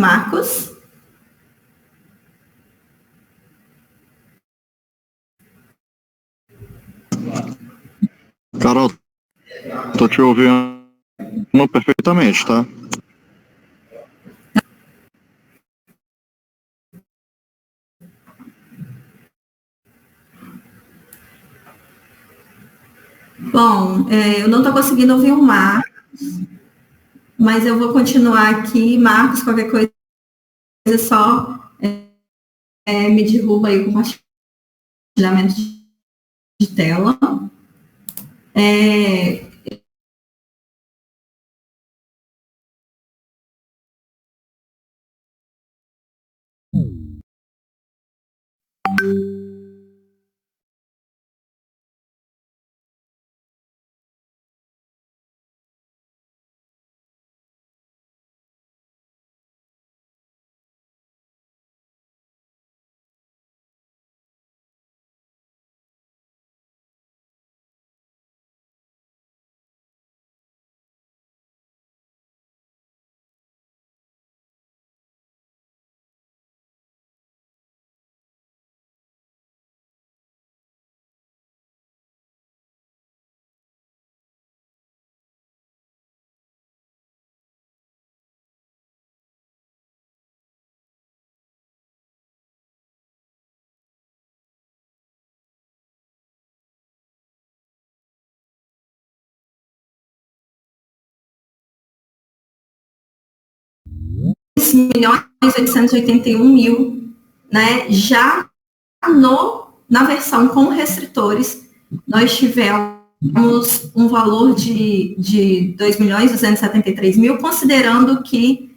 Marcos? Carol, tô te ouvindo perfeitamente, tá? Bom, eu não estou conseguindo ouvir o Marcos, mas eu vou continuar aqui. Marcos, qualquer coisa, só me derruba aí o compartilhamento de tela. Milhões 881 mil, né? Já na versão com restritores, nós tivemos um valor de 2.273.000, considerando que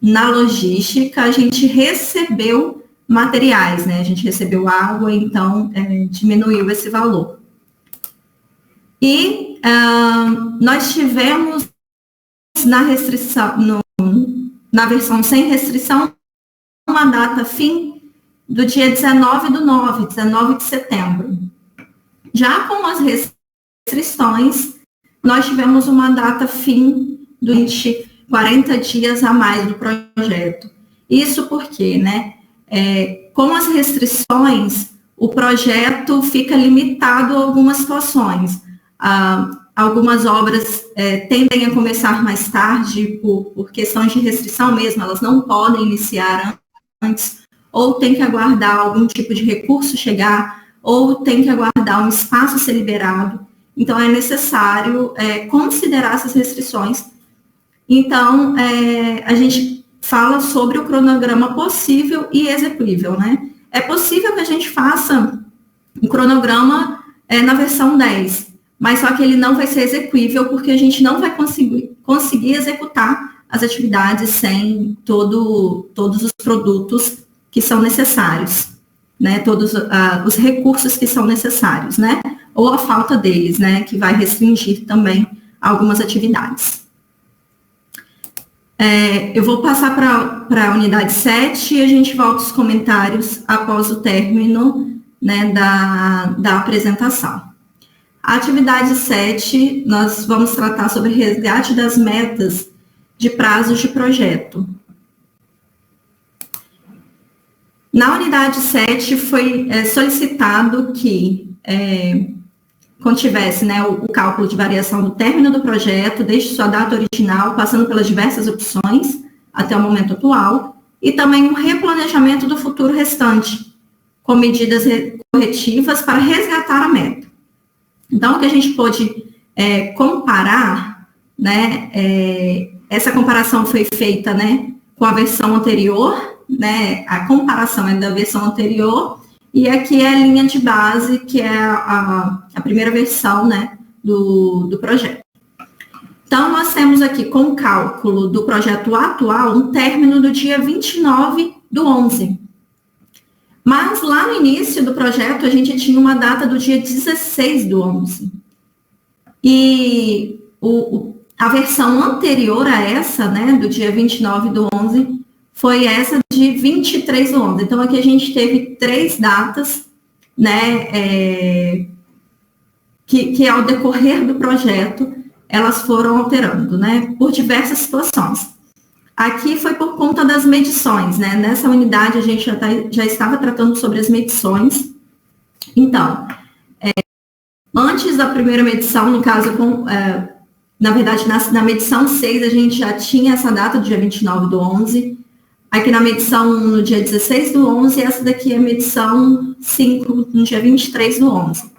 na logística a gente recebeu materiais, né? A gente recebeu água, então diminuiu esse valor. E nós tivemos na restrição, na versão sem restrição, uma data fim do dia 19 de setembro. Já com as restrições, nós tivemos uma data fim durante 40 dias a mais do projeto. Isso porque, né, com as restrições, o projeto fica limitado a algumas situações. Algumas obras tendem a começar mais tarde por questões de restrição mesmo, elas não podem iniciar antes, ou tem que aguardar algum tipo de recurso chegar, ou tem que aguardar um espaço ser liberado. Então, é necessário considerar essas restrições. Então, a gente fala sobre o cronograma possível e execuível, né? É possível que a gente faça um cronograma na versão 10, mas só que ele não vai ser execuível porque a gente não vai conseguir executar as atividades sem todos os produtos que são necessários, né? Todos os recursos que são necessários, né? Ou a falta deles, né? Que vai restringir também algumas atividades. Eu vou passar para a unidade 7 e a gente volta os comentários após o término, né, da apresentação. A atividade 7, nós vamos tratar sobre resgate das metas de prazos de projeto. Na unidade 7, foi solicitado que contivesse, né, o cálculo de variação do término do projeto, desde sua data original, passando pelas diversas opções até o momento atual, e também um replanejamento do futuro restante, com medidas corretivas para resgatar a meta. Então, o que a gente pôde comparar, né, essa comparação foi feita, né, com a versão anterior, né, a comparação é da versão anterior, e aqui é a linha de base, que é a primeira versão, né, do projeto. Então, nós temos aqui, com o cálculo do projeto atual, um término do dia 29/11. Mas, lá no início do projeto, a gente tinha uma data do dia 16/11. E a versão anterior a essa, né, do dia 29/11, foi essa de 23/11. Então, aqui a gente teve 3 datas, né, que ao decorrer do projeto, elas foram alterando, né, por diversas situações. Aqui foi por conta das medições, né? Nessa unidade a gente já estava tratando sobre as medições. Então, antes da primeira medição, no caso, na verdade, na medição 6, a gente já tinha essa data do dia 29/11. Aqui na medição 1, no dia 16/11, e essa daqui é a medição 5, no dia 23/11.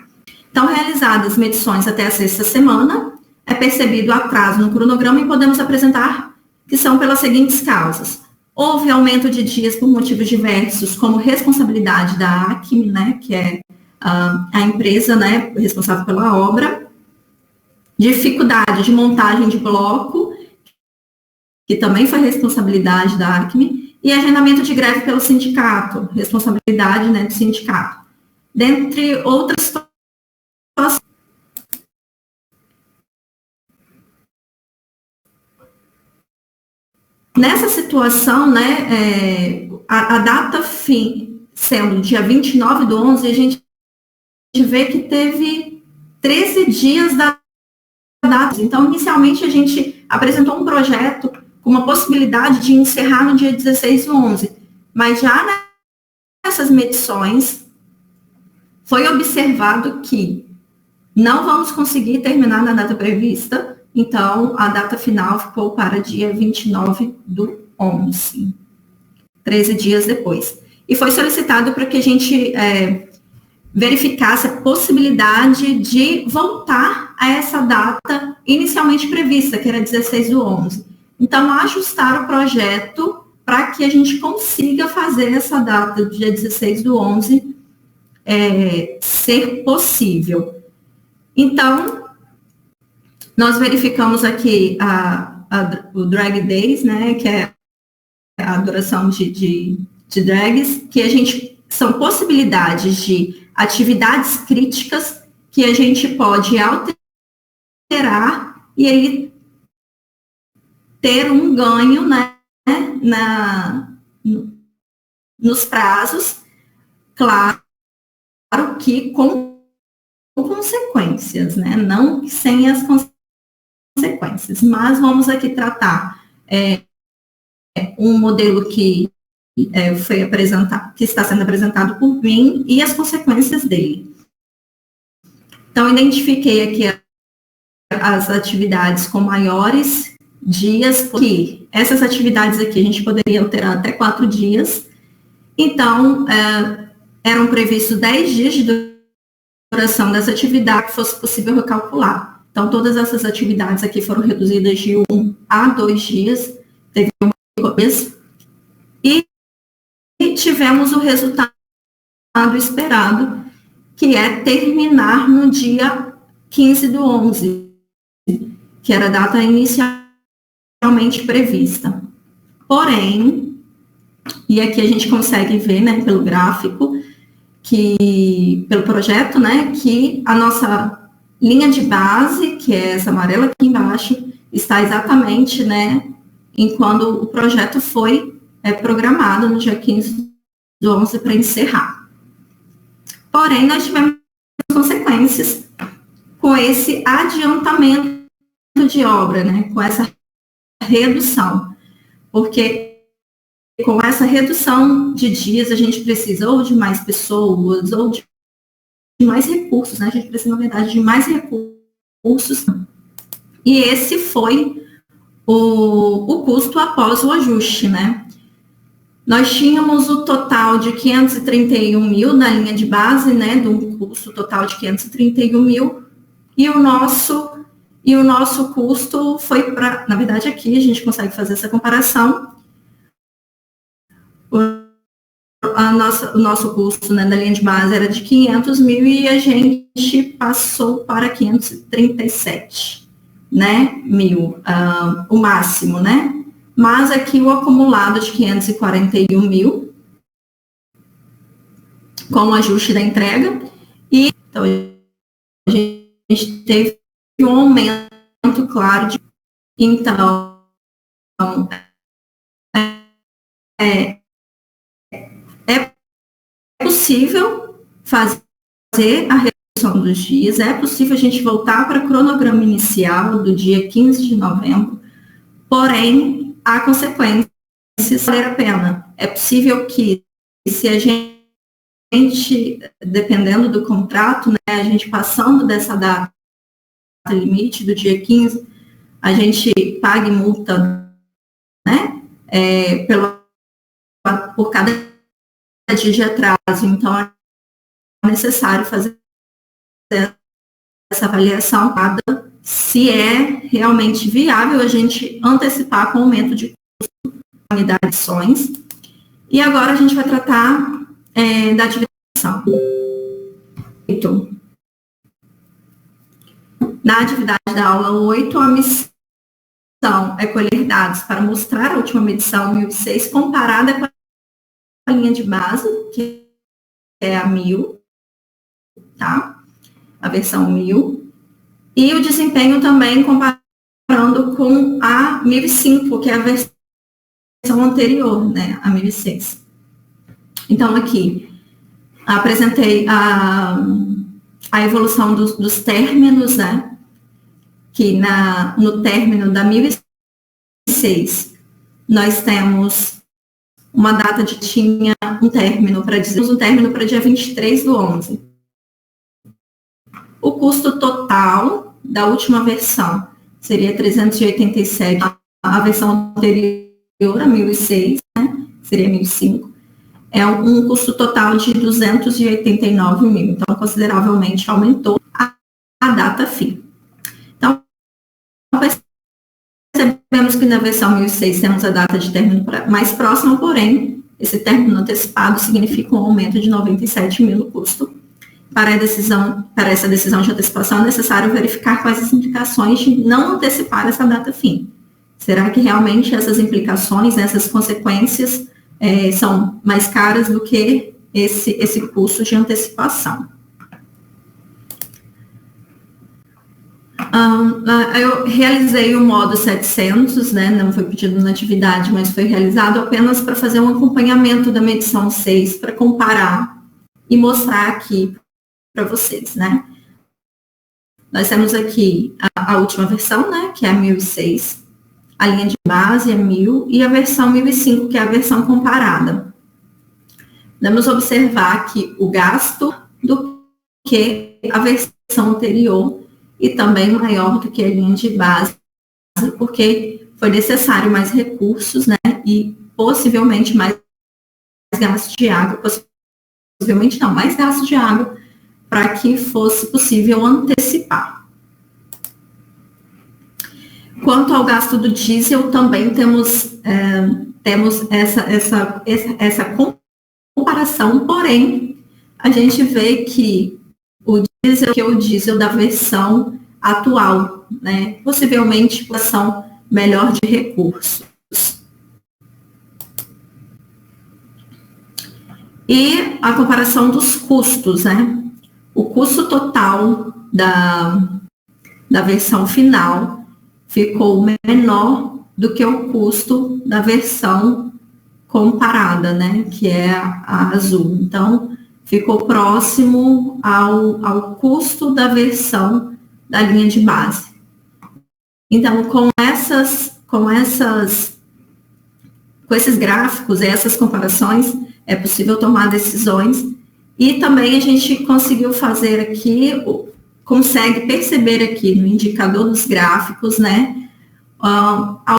Então, realizadas medições até a sexta semana, é percebido atraso no cronograma e podemos apresentar que são pelas seguintes causas. Houve aumento de dias por motivos diversos, como responsabilidade da Acme, né, que é a empresa, né, responsável pela obra, dificuldade de montagem de bloco, que também foi responsabilidade da Acme, e agendamento de greve pelo sindicato, responsabilidade, né, do sindicato. Dentre outras situações. Nessa situação, né, a data fim sendo dia 29/11, a gente vê que teve 13 dias da data. Então, inicialmente, a gente apresentou um projeto com uma possibilidade de encerrar no dia 16/11, mas já nessas medições foi observado que não vamos conseguir terminar na data prevista, então a data final ficou para dia 29/11, 13 dias depois. E foi solicitado para que a gente verificasse a possibilidade de voltar a essa data inicialmente prevista, que era 16/11. Então, ajustar o projeto para que a gente consiga fazer essa data do dia 16/11 ser possível. Então, nós verificamos aqui o drag days, né, que é a duração de drags, que são possibilidades de atividades críticas que a gente pode alterar e aí ter um ganho, né, nos prazos, claro que com consequências, né, não sem as consequências, mas vamos aqui tratar um modelo que foi apresentado, que está sendo apresentado por mim e as consequências dele. Então, identifiquei aqui as atividades com maiores dias, porque essas atividades aqui a gente poderia alterar até 4 dias. Então, eram previstos 10 dias de duração dessa atividade que fosse possível recalcular. Então, todas essas atividades aqui foram reduzidas de 1 a 2 dias, teve uma vez, e tivemos o resultado esperado, que é terminar no dia 15/11, que era a data inicialmente prevista. Porém, e aqui a gente consegue ver, né, pelo gráfico, pelo projeto, né, que a nossa linha de base, que é essa amarela aqui embaixo, está exatamente, né, em quando o projeto foi programado no dia 15/11 para encerrar. Porém, nós tivemos consequências com esse adiantamento de obra, né, com essa redução, porque com essa redução de dias a gente precisa ou de mais pessoas ou de mais recursos, né, a gente precisa, na verdade, de mais recursos, e esse foi o custo após o ajuste, né. Nós tínhamos o total de 531 mil na linha de base, né, de um custo total de 531 mil, e o nosso custo foi para, na verdade, aqui a gente consegue fazer essa comparação. O nosso custo, né, da linha de base era de 500 mil e a gente passou para 537, né, mil, o máximo, né? Mas aqui o acumulado de 541 mil, com o ajuste da entrega, e então, a gente teve um aumento, claro, então, é possível fazer a redução dos dias, é possível a gente voltar para o cronograma inicial do dia 15 de novembro, porém, há consequências, valer a pena. É possível que, se a gente, dependendo do contrato, né, a gente passando dessa data limite do dia 15, a gente pague multa, né, por cada dia de atraso. Então, é necessário fazer essa avaliação, se é realmente viável a gente antecipar com o aumento de custo da unidade de ações. E agora a gente vai tratar da atividade. Na atividade da aula 8, a missão é colher dados para mostrar a última medição 1006 comparada com a linha de base, que é a 1000, tá? A versão 1000. E o desempenho também comparando com a 1005, que é a versão anterior, né? A 1006. Então, aqui, apresentei a evolução dos términos, né? Que no término da 1006, nós temos uma data de tinha um término para dia 23/11. O custo total da última versão seria 387, a versão anterior, a 1006, né? Seria 1005. É um custo total de 289 mil, então consideravelmente aumentou a data fim. Então, percebemos que na versão 1006 temos a data de término mais próxima, porém, esse término antecipado significa um aumento de 97 mil no custo. Para essa decisão de antecipação, é necessário verificar quais as implicações de não antecipar essa data fim. Será que realmente essas implicações, essas consequências, são mais caras do que esse custo de antecipação? Eu realizei o modo 700, né, não foi pedido na atividade, mas foi realizado apenas para fazer um acompanhamento da medição 6, para comparar e mostrar aqui para vocês, né. Nós temos aqui a última versão, né, que é a 1006, a linha de base é 1000, e a versão 1005, que é a versão comparada. Vamos observar que o gasto do que a versão anterior, e também maior do que a linha de base, porque foi necessário mais recursos, né, e possivelmente mais gasto de água, possivelmente não, mais gasto de água, para que fosse possível antecipar. Quanto ao gasto do diesel, também temos essa comparação, porém, a gente vê que o diesel da versão atual, né? Possivelmente versão melhor de recursos. E a comparação dos custos, né? O custo total da versão final ficou menor do que o custo da versão comparada, né? Que é a azul. Então, ficou próximo ao custo da versão da linha de base. Então, com esses gráficos, essas comparações, é possível tomar decisões. E também a gente conseguiu fazer aqui, consegue perceber aqui no indicador dos gráficos, né,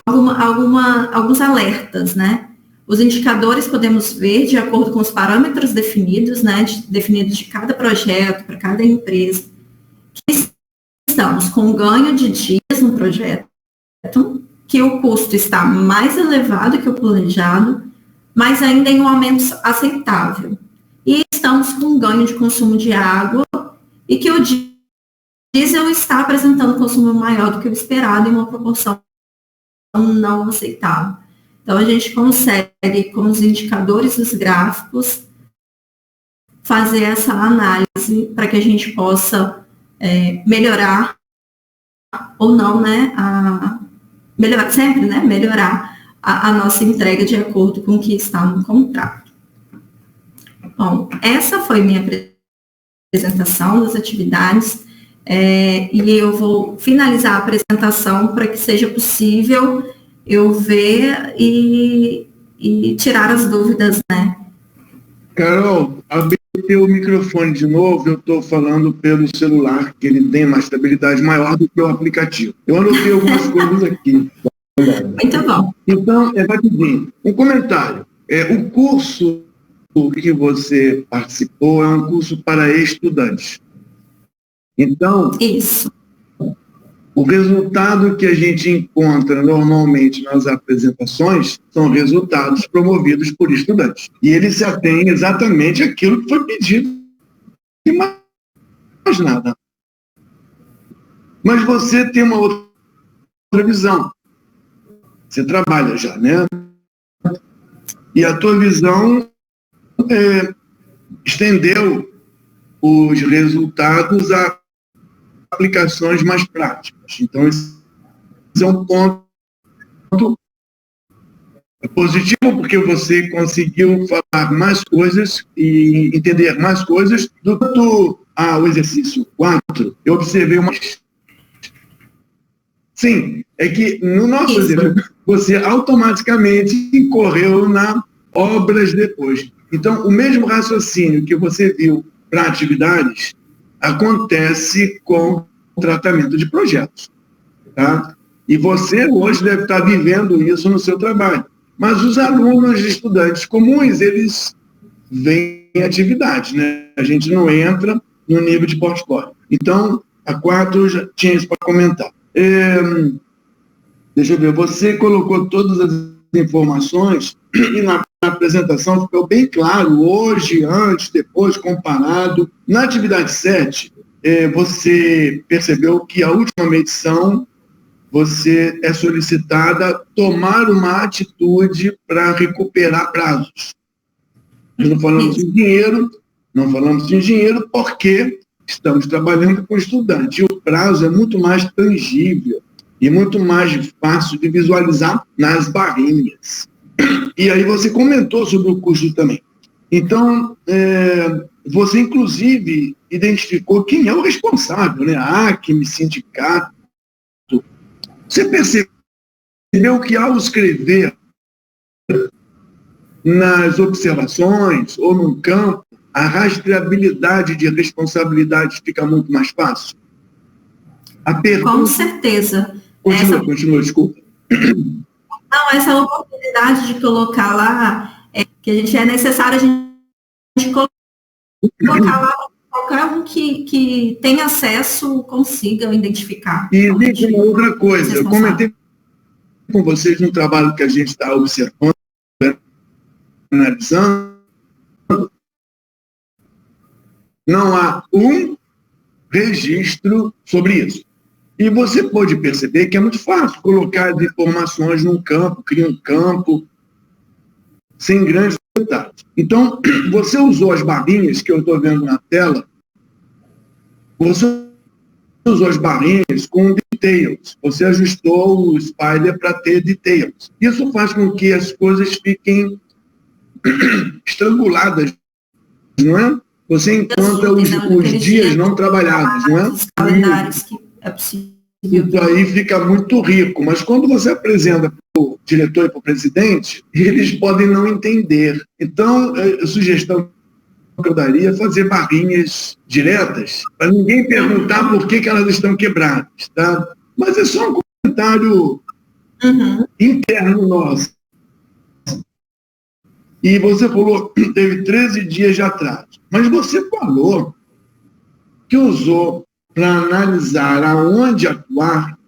alguns alertas, né. Os indicadores podemos ver de acordo com os parâmetros definidos, né, definidos de cada projeto, para cada empresa, que estamos com ganho de dias no projeto, que o custo está mais elevado que o planejado, mas ainda em um aumento aceitável. E estamos com ganho de consumo de água e que o diesel está apresentando consumo maior do que o esperado em uma proporção não aceitável. Então, a gente consegue, com os indicadores dos gráficos, fazer essa análise para que a gente possa melhorar ou não, né, melhorar a nossa entrega de acordo com o que está no contrato. Bom, essa foi minha apresentação das atividades, e eu vou finalizar a apresentação para que seja possível eu ver e tirar as dúvidas, né? Carol, abri o microfone de novo, eu estou falando pelo celular, que ele tem uma estabilidade maior do que o aplicativo. Eu anotei algumas coisas aqui. Muito bom. Então, rapidinho, um comentário. O curso que você participou é um curso para estudantes. Então, isso. O resultado que a gente encontra normalmente nas apresentações são resultados promovidos por estudantes. E eles se atêm exatamente àquilo que foi pedido. E mais nada. Mas você tem uma outra visão. Você trabalha já, né? E a tua visão estendeu os resultados a aplicações mais práticas. Então, esse é um ponto positivo, porque você conseguiu falar mais coisas e entender mais coisas do que o exercício 4. Eu observei uma... Sim, é que no nosso exercício, você automaticamente correu na obras depois. Então, o mesmo raciocínio que você viu para atividades acontece com o tratamento de projetos. Tá? E você hoje deve estar vivendo isso no seu trabalho. Mas os alunos e estudantes comuns, eles veem atividades, né? A gente não entra no nível de portfólio. Então, a 4 já tinha isso para comentar. Deixa eu ver, você colocou todas as informações e na apresentação ficou bem claro, hoje, antes, depois, comparado. Na atividade 7, você percebeu que a última medição, você é solicitada a tomar uma atitude para recuperar prazos. Nós não falamos em dinheiro, porque estamos trabalhando com estudante. E o prazo é muito mais tangível e muito mais fácil de visualizar nas barrinhas. E aí você comentou sobre o custo também. Então, você, inclusive, identificou quem é o responsável, né? A Acme, sindicato. Você percebeu que, ao escrever nas observações ou no campo, a rastreabilidade de responsabilidade fica muito mais fácil? Com certeza. Continua, desculpa. Não, essa oportunidade de colocar lá, que a gente é necessário a gente colocar lá para qualquer um que tenha acesso consiga identificar. E existe uma outra coisa, eu comentei com vocês no trabalho que a gente está observando, analisando, não há um registro sobre isso. E você pode perceber que é muito fácil colocar as informações num campo, criar um campo, sem grandes detalhes. Então, você usou as barrinhas que eu estou vendo na tela, você usou as barrinhas com details, você ajustou o Spider para ter details. Isso faz com que as coisas fiquem estranguladas, não é? Você encontra os dias não trabalhados, não é? Os calendários que é possível. Isso aí fica muito rico, mas quando você apresenta para o diretor e para o presidente, eles podem não entender. Então, a sugestão que eu daria é fazer barrinhas diretas, para ninguém perguntar por que elas estão quebradas, tá? Mas é só um comentário interno nosso. E você falou que teve 13 dias de atraso, mas você falou que usou para analisar aonde atuar,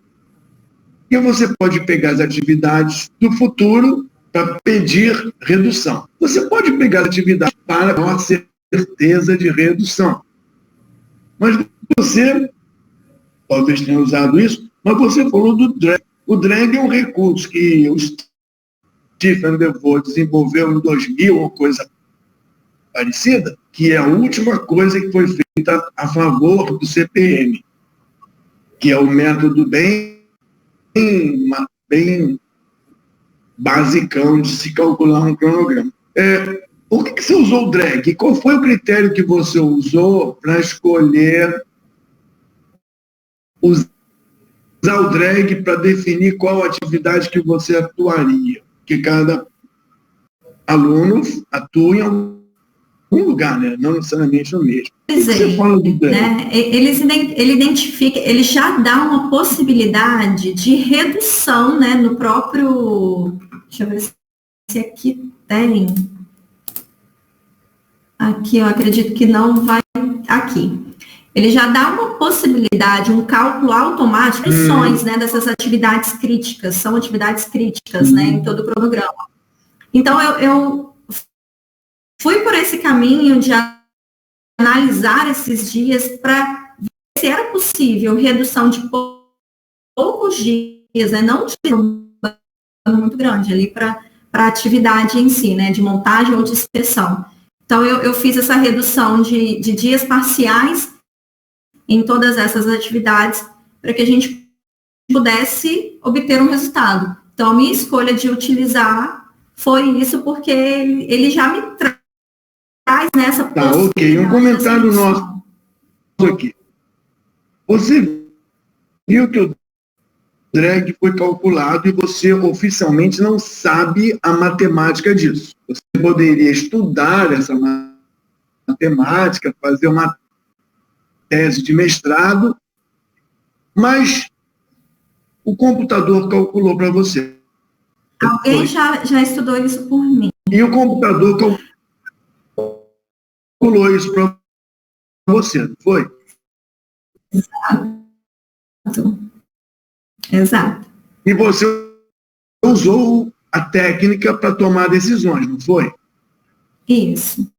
que você pode pegar as atividades do futuro para pedir redução. Você pode pegar as atividades para uma certeza de redução. Mas você, talvez tenha usado isso, mas você falou do drag. O drag é um recurso que o Stephen DeVoe desenvolveu em 2000, ou coisa parecida, que é a última coisa que foi feita a favor do CPM, que é o método bem basicão de se calcular um cronograma. Por que você usou o drag? Qual foi o critério que você usou para escolher usar usar o drag para definir qual atividade que você atuaria, que cada aluno atua em algum lugar, né? Não necessariamente no mesmo. Você fala do drag? Né? Ele identifica, ele já dá uma possibilidade de redução, né, no próprio... Deixa eu ver se aqui tem... Aqui, eu acredito que não vai... Aqui. Ele já dá uma possibilidade, um cálculo automático de ações, né, dessas atividades críticas, são atividades críticas, né, em todo o cronograma. Então, eu fui por esse caminho de analisar esses dias para ver se era possível redução de poucos dias, né, não de muito grande ali para a atividade em si, né, de montagem ou de inspeção. Então, eu fiz essa redução de dias parciais em todas essas atividades, para que a gente pudesse obter um resultado. Então, a minha escolha de utilizar foi isso, porque ele já me traz nessa possibilidade. Ok, um comentário nosso aqui. Você viu que o drag foi calculado e você oficialmente não sabe a matemática disso. Você poderia estudar essa matemática, fazer uma tese de mestrado, mas o computador calculou para você. Alguém já estudou isso por mim. E o computador calculou isso para você, não foi? Exato. E você usou a técnica para tomar decisões, não foi? Isso.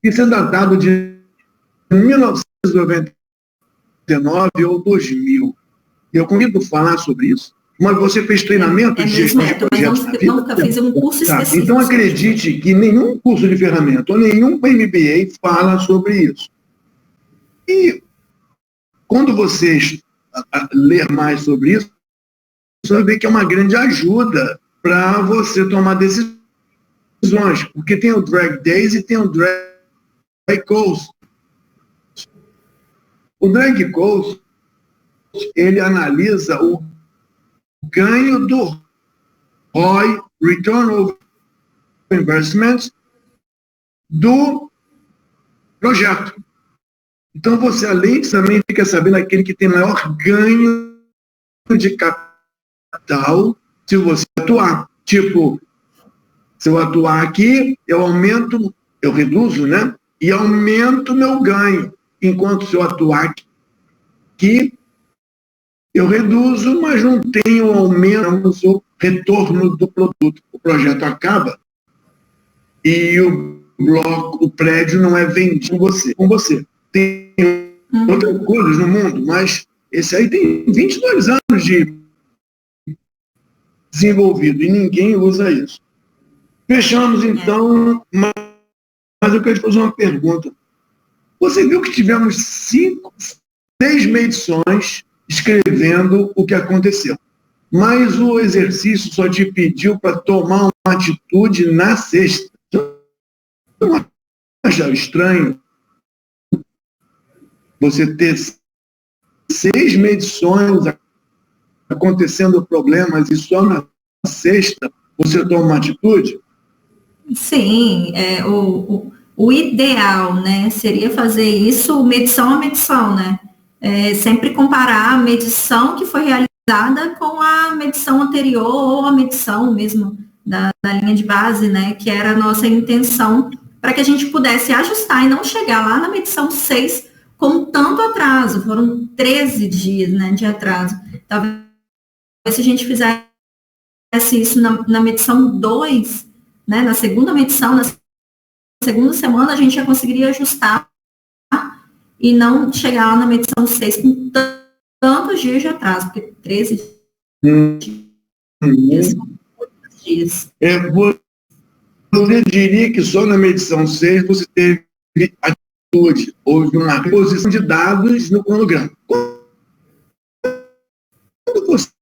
Isso é datado de 1999 ou 2000. Eu convido falar sobre isso. Mas você fez treinamento de gestão de projetos na vida? Nunca fiz um curso específico. Então acredite que nenhum curso de ferramenta ou nenhum MBA fala sobre isso. E quando você ler mais sobre isso, você vai ver que é uma grande ajuda para você tomar decisões. Porque tem o Drag Days e tem o Drag Goals. O Drag Goals, ele analisa o ganho do ROI, Return of Investment, do projeto. Então, você, além disso, também fica sabendo aquele que tem maior ganho de capital se você atuar. Tipo, se eu atuar aqui, eu aumento, eu reduzo, né? E aumento meu ganho. Enquanto se eu atuar aqui, eu reduzo, mas não tenho aumento no retorno do produto. O projeto acaba e o prédio não é vendido com você. Tem outras coisas no mundo, mas esse aí tem 22 anos de desenvolvido e ninguém usa isso. Fechamos, então, mas eu quero te fazer uma pergunta. Você viu que tivemos 6 medições escrevendo o que aconteceu. Mas o exercício só te pediu para tomar uma atitude na sexta. Não acha estranho você ter 6 medições acontecendo problemas e só na sexta você toma uma atitude? Sim, o ideal, né, seria fazer isso medição a medição, né? Sempre comparar a medição que foi realizada com a medição anterior ou a medição mesmo da linha de base, né, que era a nossa intenção, para que a gente pudesse ajustar e não chegar lá na medição 6 com tanto atraso. Foram 13 dias, né, de atraso. Talvez se a gente fizesse isso na medição 2, né, na segunda medição, na segunda semana, a gente já conseguiria ajustar e não chegar lá na medição 6 com tantos dias de atraso, porque 13 dias são muitos dias. Você diria que só na medição 6 você teve atitude, houve uma reposição de dados no cronograma. Quando você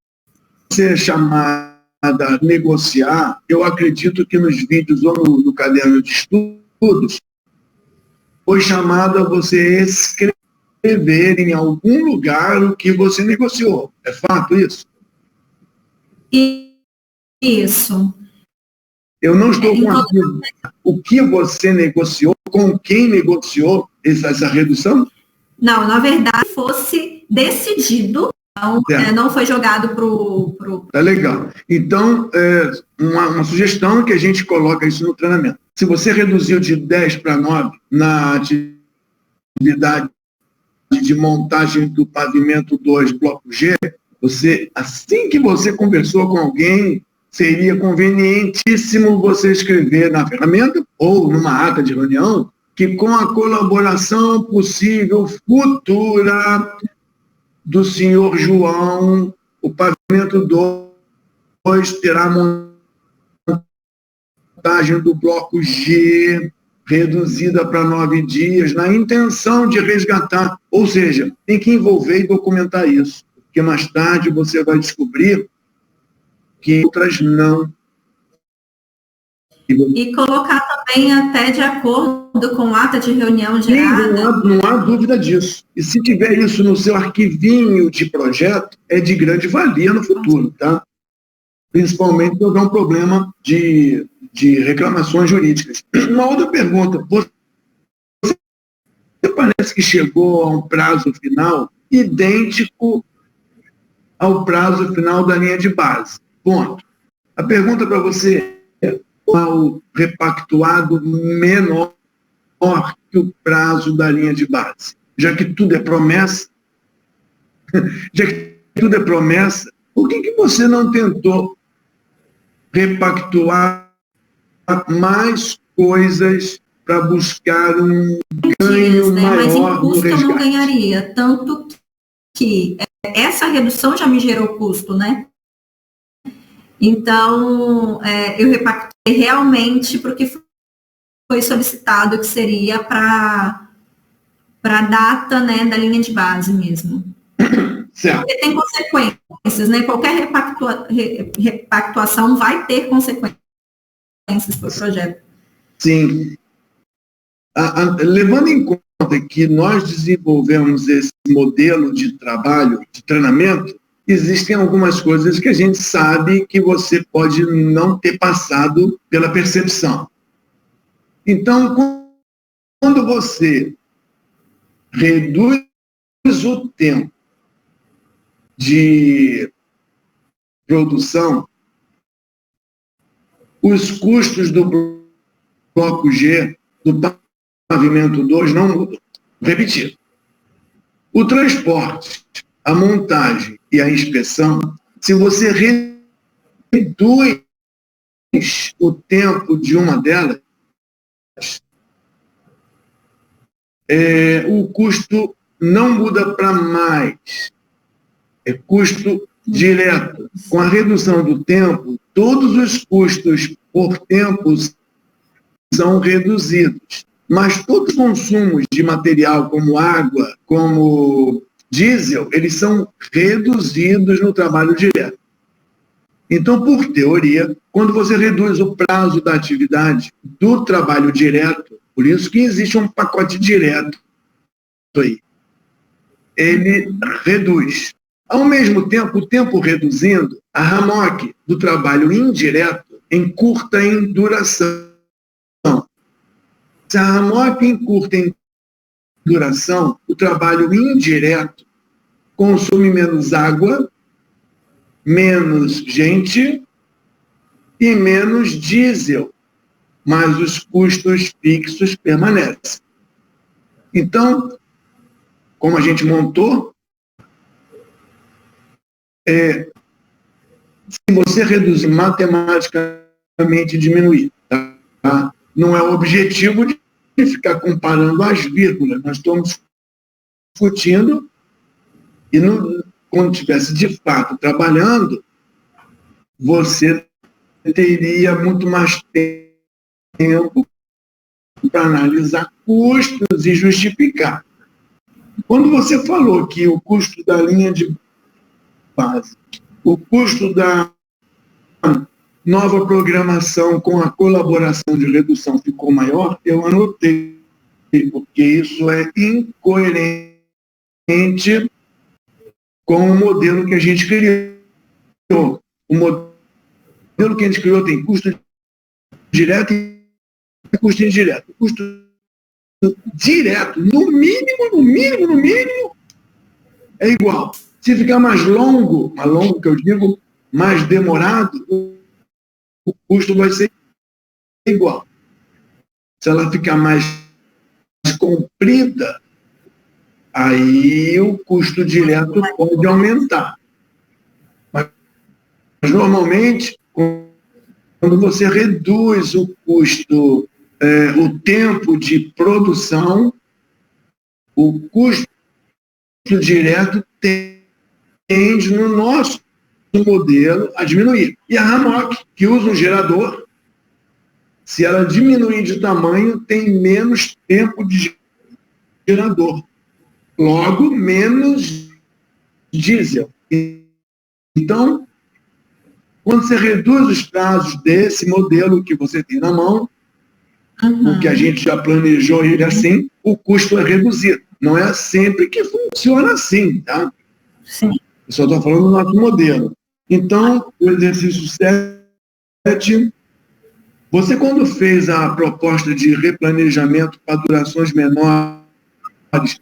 é chamada a negociar, eu acredito que nos vídeos ou no caderno de estudos, foi chamado a você escrever escrever em algum lugar o que você negociou. É fato isso? Isso. Eu não estou com o que você negociou, com quem negociou essa redução? Não, na verdade, fosse decidido, não foi jogado para o... Tá legal. Então, uma sugestão que a gente coloca isso no treinamento. Se você reduziu de 10 para 9 na atividade de montagem do pavimento 2, bloco G, assim que você conversou com alguém, seria convenientíssimo você escrever na ferramenta ou numa ata de reunião que com a colaboração possível futura do senhor João, o pavimento 2 terá montagem do bloco G reduzida para 9 dias, na intenção de resgatar. Ou seja, tem que envolver e documentar isso, porque mais tarde você vai descobrir que outras não. E colocar também até de acordo com ata de reunião gerada. Sim, não há dúvida disso. E se tiver isso no seu arquivinho de projeto, é de grande valia no futuro, tá? Principalmente se houver um problema de reclamações jurídicas. Uma outra pergunta. Você parece que chegou a um prazo final idêntico ao prazo final da linha de base. Ponto. A pergunta para você é: qual repactuado menor que o prazo da linha de base? Já que tudo é promessa, por que você não tentou repactuar mais coisas para buscar um ganho maior? Mas em custo eu não ganharia, tanto que essa redução já me gerou custo, né? Então, eu repactei realmente porque foi solicitado, que seria para a data, né, da linha de base mesmo. Certo. Porque tem consequências, né? Qualquer repactuação vai ter consequências para o projeto. Sim. Levando em conta que nós desenvolvemos esse modelo de trabalho, de treinamento, existem algumas coisas que a gente sabe que você pode não ter passado pela percepção. Então, quando você reduz o tempo de produção, os custos do bloco G, do pavimento 2, não mudam. Vou repetir. O transporte, a montagem e a inspeção, se você reduz o tempo de uma delas, o custo não muda para mais. É custo direto. Com a redução do tempo, todos os custos por tempo são reduzidos. Mas todos os consumos de material, como água, como diesel, eles são reduzidos no trabalho direto. Então, por teoria, quando você reduz o prazo da atividade do trabalho direto, por isso que existe um pacote direto aí, ele reduz. Ao mesmo tempo, o tempo reduzindo, a RAMOC do trabalho indireto encurta em duração. Se a RAMOC encurta em duração, o trabalho indireto consome menos água, menos gente e menos diesel, mas os custos fixos permanecem. Então, como a gente montou, se você reduzir matematicamente, diminuir, tá? Não é o objetivo de ficar comparando as vírgulas. Nós estamos discutindo e quando estivesse de fato trabalhando, você teria muito mais tempo para analisar custos e justificar. Quando você falou que o custo da linha de base, o custo da nova programação com a colaboração de redução ficou maior, eu anotei, porque isso é incoerente com o modelo que a gente criou. O modelo que a gente criou tem custo direto e custo indireto. O custo direto, no mínimo, é igual. Se ficar mais longo que eu digo, mais demorado, o custo vai ser igual. Se ela ficar mais comprida, aí o custo direto pode aumentar. Mas normalmente, quando você reduz o custo, o tempo de produção, o custo direto tende, no nosso modelo, a diminuir. E a Ramok, que usa um gerador, se ela diminuir de tamanho, tem menos tempo de gerador. Logo, menos diesel. Então, quando você reduz os prazos desse modelo que você tem na mão, o que a gente já planejou ele assim, o custo é reduzido. Não é sempre que funciona assim, tá? Sim. Eu só estou falando do nosso modelo. Então, o exercício 7, você quando fez a proposta de replanejamento para durações menores,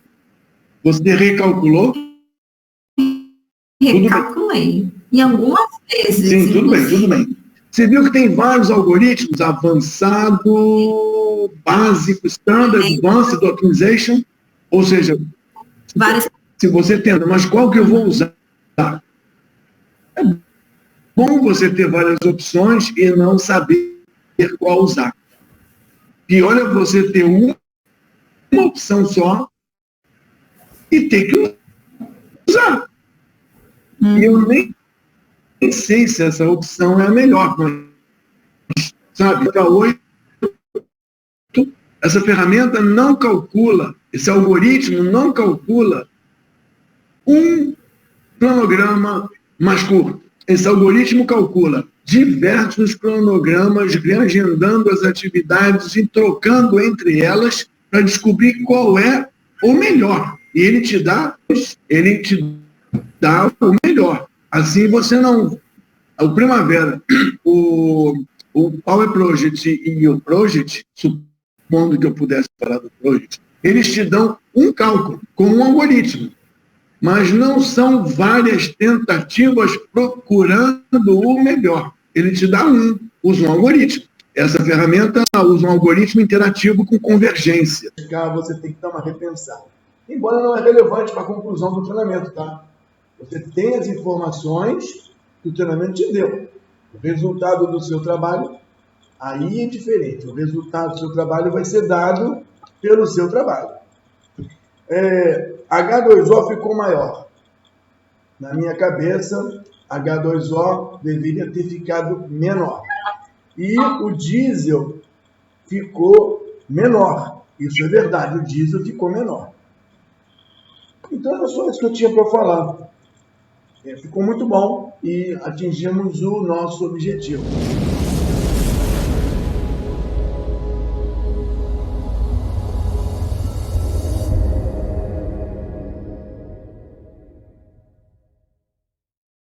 você recalculou? Recalculei. Em algumas vezes. Sim, tudo bem. Você viu que tem vários algoritmos, avançado, básico, standard, advanced optimization, ou seja, se você tenta, mas qual que eu vou usar? É bom você ter várias opções e não saber qual usar. Pior é você ter uma opção só e ter que usar. E eu nem sei se essa opção é a melhor. Mas, sabe, para 8, essa ferramenta não calcula, esse algoritmo não calcula um cronograma mais curto. Esse algoritmo calcula diversos cronogramas, reagendando as atividades e trocando entre elas para descobrir qual é o melhor. E ele te dá o melhor. Assim você não... O Primavera, o Power Project e o Project, supondo que eu pudesse falar do Project, eles te dão um cálculo com um algoritmo, mas não são várias tentativas procurando o melhor. Ele te dá usa um algoritmo. Essa ferramenta usa um algoritmo interativo com convergência. Você tem que dar uma repensada. Embora não é relevante para a conclusão do treinamento, tá? Você tem as informações que o treinamento te deu. O resultado do seu trabalho, aí é diferente. O resultado do seu trabalho vai ser dado pelo seu trabalho. H2O ficou maior. Na minha cabeça, H2O deveria ter ficado menor. E o diesel ficou menor. Isso é verdade, o diesel ficou menor. Então, era só isso que eu tinha para falar. Ficou muito bom e atingimos o nosso objetivo.